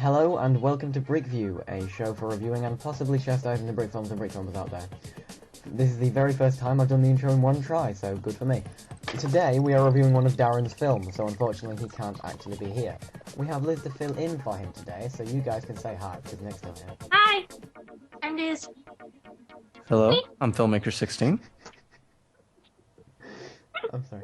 Hello and welcome to BrickView, a show for reviewing and possibly chastising the Brickfilms and Brickfilmers out there. This is the very first time I've done the intro in one try, so good for me. Today we are reviewing one of Darren's films, so unfortunately he can't actually be here. We have Liz to fill in for him today, so you guys can say hi, because Nick's still here. Hi, I'm Liz. Hello, I'm Filmmaker16. I'm sorry.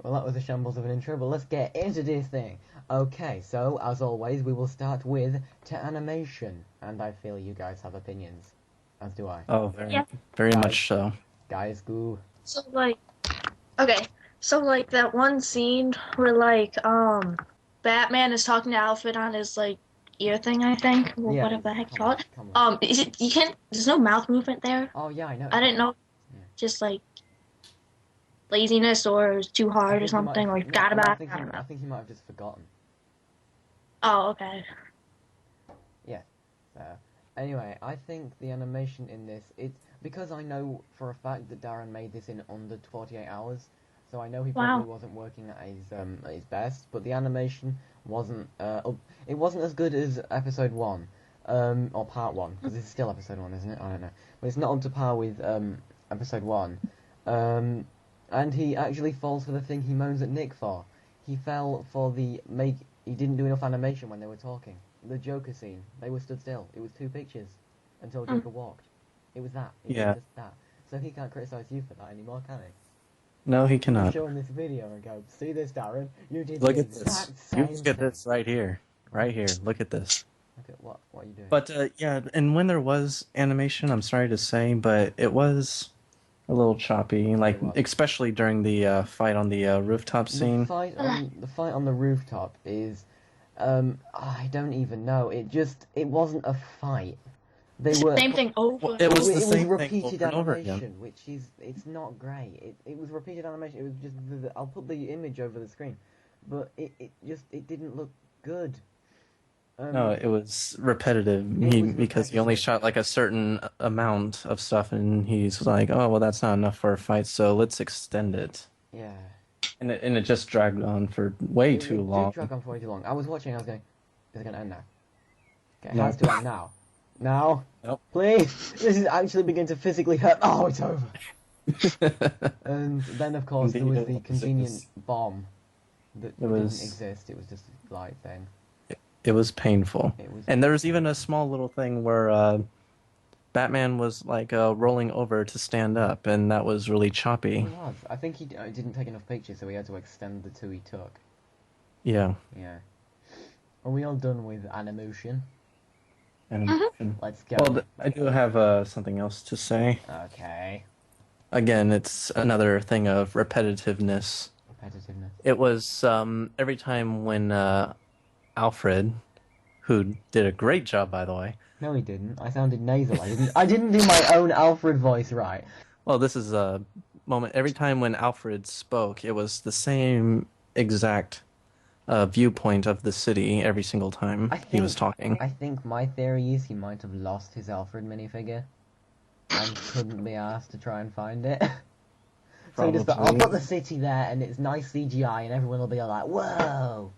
Well, that was a shambles of an intro, but let's get into this thing. Okay, so, as always, we will start with animation, and I feel you guys have opinions. As do I. Oh, very much so. Guys, go. So, that one scene where, Batman is talking to Alfred on his, ear thing, I think, or Yeah, whatever the heck you call it. on. There's no mouth movement there. Oh, yeah, I know. I didn't know, just, laziness or it was too hard or something, or forgot about it. I don't know. I think he might have just forgotten. Oh, okay. Yeah. So, anyway, I think the animation in this, it's because I know for a fact that Darren made this in under 48 hours, so I know he probably wasn't working at his best, but the animation wasn't, it wasn't as good as episode 1, or part 1, because this is still episode 1, isn't it? I don't know. But it's not up to par with, episode 1. And he actually falls for the thing he moans at Nick for. He fell for he didn't do enough animation when they were talking. The Joker scene, they were stood still. It was 2 pictures until Joker walked. It was that. It was just that. So he can't criticize you for that anymore, can he? No, he cannot. Show him this video and go, see this, Darren? You did Look the at this. exact same You look at this right here. Right here. Look at this. Look at what are you doing? But, yeah, and when there was animation, I'm sorry to say, but it was a little choppy, especially during the fight on the rooftop scene. The fight on the rooftop is, I don't even know. It wasn't a fight. Same thing over. It was the same repeated thing over animation, and over again. which it's not great. It was repeated animation. It was just I'll put the image over the screen, but it didn't look good. No, it was repetitive because he only shot a certain amount of stuff, and he's like, "Oh, well, that's not enough for a fight, so let's extend it." Yeah. And it just dragged on for way too long. It did drag on for way too long. I was watching. I was going, "Is it going to end now?" Okay, No. it has to end now. Now, Nope. Please. This is actually beginning to physically hurt. Oh, it's over. And then, of course, there was the convenient bomb that didn't exist. It was just a light thing. It was painful. And there was even a small little thing where Batman was rolling over to stand up, and that was really choppy. It was. I think he didn't take enough pictures, so he had to extend the 2 he took. Yeah. Yeah. Are we all done with animation? Animation. Let's go. Well, I do have something else to say. Okay. Again, it's another thing of repetitiveness. Repetitiveness. It was every time when Alfred, who did a great job, by the way. No, he didn't. I sounded nasal. I didn't do my own Alfred voice right. Well, this is a moment. Every time when Alfred spoke, it was the same exact viewpoint of the city every single time he was talking. I think my theory is he might have lost his Alfred minifigure and couldn't be asked to try and find it. So he just thought, I'll put the city there and it's nice CGI and everyone will be like, whoa!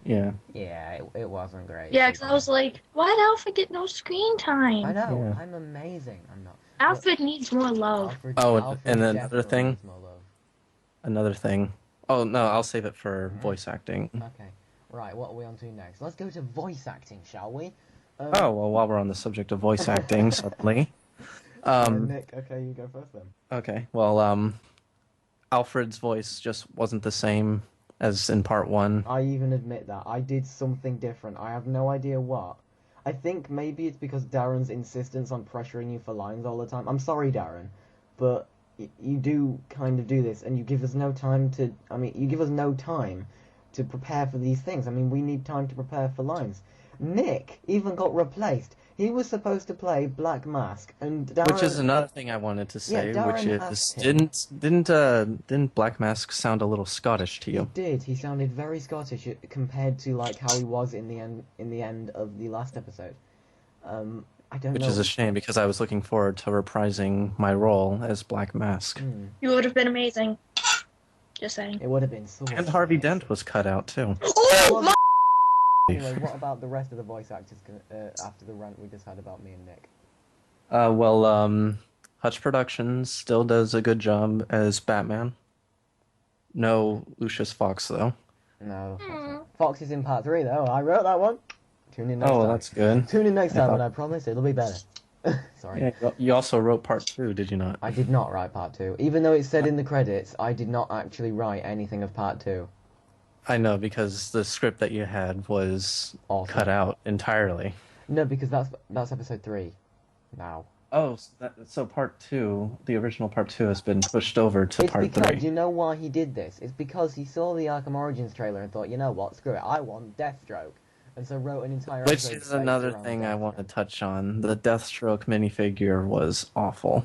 Yeah. Yeah, it wasn't great. Yeah, because I was like, why did Alfred get no screen time? I know, Yeah. I'm amazing. I'm not. Alfred needs more love. And another thing. Needs more love. Another thing. Oh, no, I'll save it for voice acting. Okay. Right, what are we on to next? Let's go to voice acting, shall we? Oh, well, while we're on the subject of voice acting, suddenly. Nick, okay, you go first then. Okay, well, Alfred's voice just wasn't the same as in part 1. I even admit that. I did something different. I have no idea what. I think maybe it's because Darren's insistence on pressuring you for lines all the time. I'm sorry, Darren, but you do kind of do this, and you give us no time to... I mean, you give us no time to prepare for these things. I mean, we need time to prepare for lines. Nick even got replaced. He was supposed to play Black Mask, and Darren... Which is another thing I wanted to say, which is... Didn't Black Mask sound a little Scottish to you? He did. He sounded very Scottish compared to, how he was in the end of the last episode. I don't know. Which is a shame, because I was looking forward to reprising my role as Black Mask. You would have been amazing. Just saying. It would have been so And Harvey Dent was cut out, too. Oh, my Anyway, what about the rest of the voice actors after the rant we just had about me and Nick? Hutch Productions still does a good job as Batman. No Lucius Fox, though. No. Fox is in part 3, though. I wrote that one. Tune in next time. That's good. Tune in next time, and I promise it'll be better. Sorry. Yeah, you also wrote part 2, did you not? I did not write part 2. Even though it said in the credits, I did not actually write anything of part 2. I know, because the script that you had was cut out entirely. No, because that's episode 3 now. Oh, so part 2, the original part 2 has been pushed over to part 3. Do you know why he did this? It's because he saw the Arkham Origins trailer and thought, you know what, screw it, I want Deathstroke. And so wrote an entire Which is another thing I want to touch on. The Deathstroke minifigure was awful.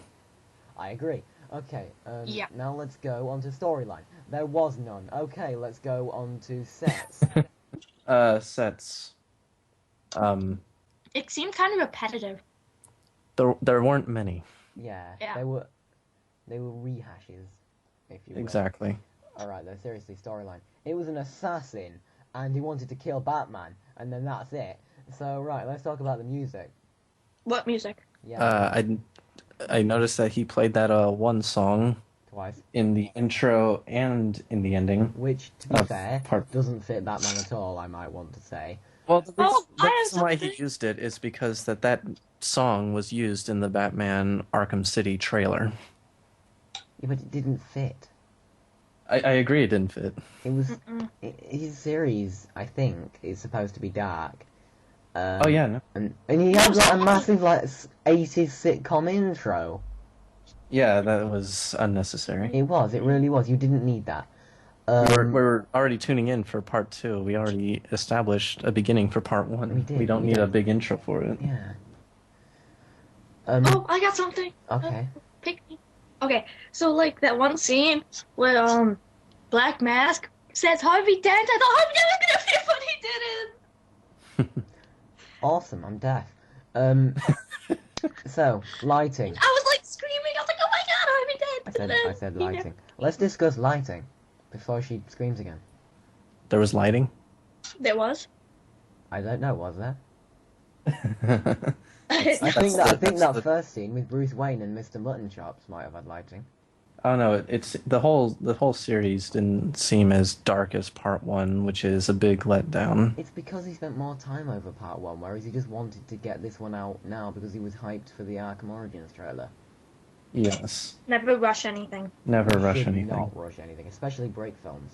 I agree. Okay, yeah. Now let's go on to storyline. There was none. Okay, let's go on to sets. Sets. It seemed kind of repetitive. There weren't many. Yeah. They were rehashes, if you will. Exactly. Alright, though, seriously, storyline. It was an assassin, and he wanted to kill Batman, and then that's it. So, right, let's talk about the music. What music? Yeah. I noticed that he played that one song twice in the intro and in the ending. Which, to be fair, doesn't fit Batman at all, I might want to say. Well, the reason why he used it is because that song was used in the Batman Arkham City trailer. Yeah, but it didn't fit. I agree it didn't fit. It was... his series, I think, is supposed to be dark. Oh, yeah, no. And he had like a massive, 80s sitcom intro. Yeah, that was unnecessary. It really was. You didn't need that. We're already tuning in for part 2. We already established a beginning for part 1. We don't need a big intro for it. Yeah. I got something. Okay. Pick me. Okay, so like that one scene where Black Mask says Harvey Dent, I thought Harvey Dent was gonna fit, but he didn't. Awesome, I'm deaf. So, lighting. I was like screaming, I was like, oh my god, Harvey Dent! I said lighting. Let's discuss lighting before she screams again. There was lighting? There was? I don't know, was there? I think that first scene with Bruce Wayne and Mr. Mutton Chops might have had lighting. Oh no, it's the whole series didn't seem as dark as part 1, which is a big letdown. It's because he spent more time over part 1, whereas he just wanted to get this one out now because he was hyped for the Arkham Origins trailer. Yes. Never rush anything. Never rush anything. Not rush anything, especially Brickfilms.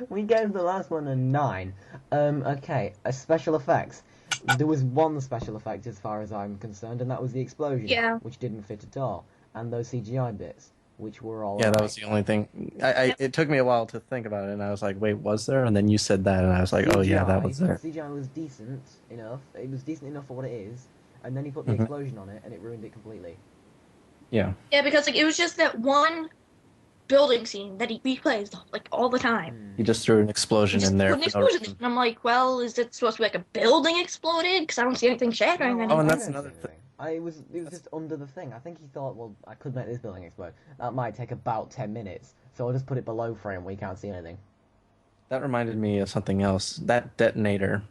We gave the last one a 9. Okay, special effects. There was one special effect as far as I'm concerned, and that was the explosion, which didn't fit at all, and those CGI bits, which were all that was the only thing. It took me a while to think about it, and I was like, wait, was there? And then you said that, and I was like, CGI, oh yeah, that was there. CGI was decent enough. It was decent enough for what it is, and then he put the explosion on it, and it ruined it completely. Yeah. Yeah, because it was just that one building scene that he replays all the time. He just threw an explosion in there. And I'm like, well, is it supposed to be like a building exploded? Because I don't see anything shattering. Oh, and that's another thing. It was just under the thing. I think he thought, well, I could make this building explode. That might take about 10 minutes, so I'll just put it below frame where you can't see anything. That reminded me of something else. That detonator,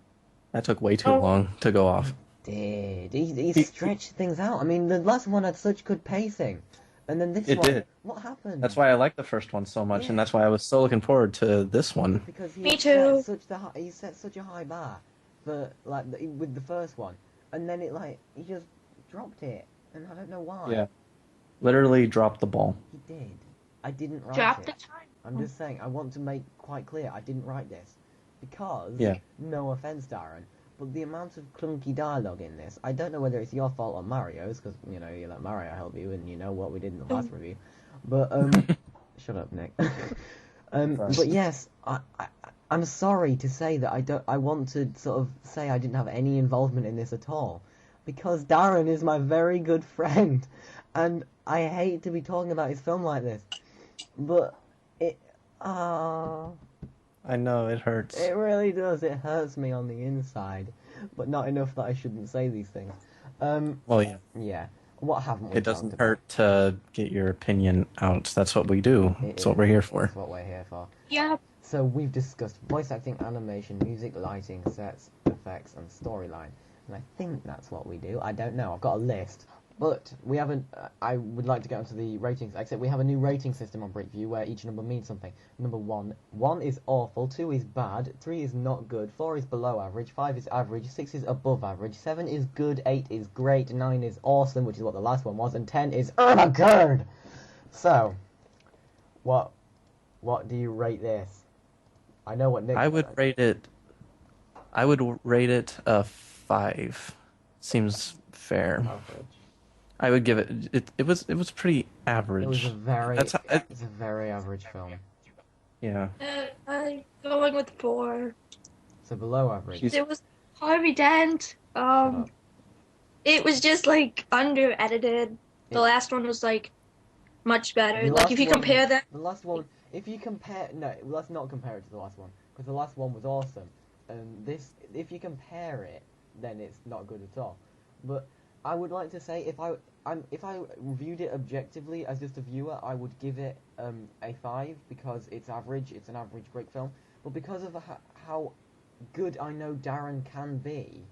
that took way too long to go off. He stretched things out. I mean, the last one had such good pacing. And then this one, did. What happened? That's why I liked the first one so much, and that's why I was so looking forward to this one. Because Me too. He set such a high bar for with the first one, and then he just dropped it, and I don't know why. Yeah, literally dropped the ball. He did. I didn't write Dropped it. I'm just saying. I want to make quite clear I didn't write this because no offense, Darren. But the amount of clunky dialogue in this, I don't know whether it's your fault or Mario's, because, you let Mario help you, and you know what we did in the last review. But, shut up, Nick. But yes, I'm sorry to say that I want to sort of say I didn't have any involvement in this at all. Because Darren is my very good friend, and I hate to be talking about his film like this. But, I know, it hurts. It really does. It hurts me on the inside. But not enough that I shouldn't say these things. Well, yeah. Yeah. What haven't we It doesn't hurt to get your opinion out. That's what we do. That's what we're here for. That's what we're here for. Yeah. So we've discussed voice acting, animation, music, lighting, sets, effects, and storyline. And I think that's what we do. I don't know. I've got a list. But we haven't... I would like to get onto the ratings, except we have a new rating system on BrickView where each number means something. Number 1. 1 is awful, 2 is bad, 3 is not good, 4 is below average, 5 is average, 6 is above average, 7 is good, 8 is great, 9 is awesome, which is what the last one was, and 10 is oh my god! So, what do you rate this? I know what Nick... I would rate it a 5. Seems fair. Average. I would give it. It was pretty average. It was a very it's a very average film. Yeah. I'm going with 4. So below average. It was Harvey Dent. It was just like under edited. The last one was like much better. Like if you compare them. The last one, if you compare, no, let's not compare it to the last one because the last one was awesome. And this, if you compare it, then it's not good at all. But I would like to say if I viewed it objectively as just a viewer, I would give it a 5 because it's average. It's an average Brick film. But because of how good I know Darren can be,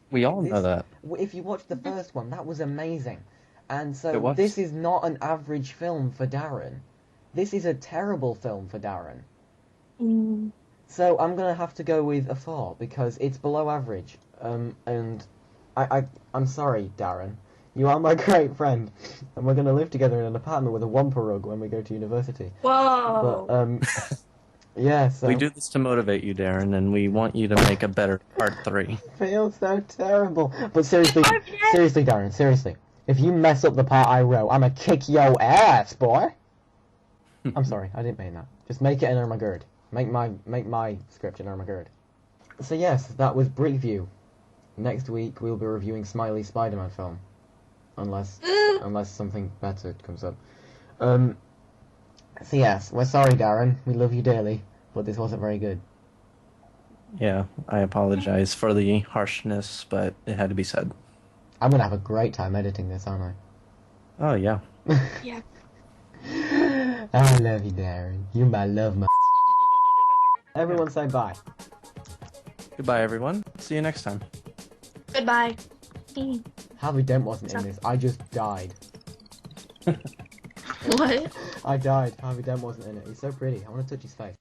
we all know that. If you watch the first one, that was amazing. And so this is not an average film for Darren. This is a terrible film for Darren. Mm. So I'm gonna have to go with a 4 because it's below average. And I'm sorry, Darren. You are my great friend, and we're gonna live together in an apartment with a Wampa rug when we go to university. Whoa! But yeah. So we do this to motivate you, Darren, and we want you to make a better part 3. Feels so terrible. But seriously, Darren, seriously. If you mess up the part I wrote, I'ma kick your ass, boy. I'm sorry, I didn't mean that. Just make it an Ermagerd. Make my script an Ermagerd. So yes, that was BrickView. Next week we'll be reviewing Smiley's Spider-Man film, unless something better comes up. So yes, we're sorry, Darren. We love you dearly, but this wasn't very good. Yeah, I apologize for the harshness, but it had to be said. I'm gonna have a great time editing this, aren't I? Oh yeah. Yeah. I love you, Darren. You're my love, my. Everyone say bye. Goodbye, everyone. See you next time. Goodbye. Harvey Dent wasn't in this. I just died. What? I died. Harvey Dent wasn't in it. He's so pretty. I want to touch his face.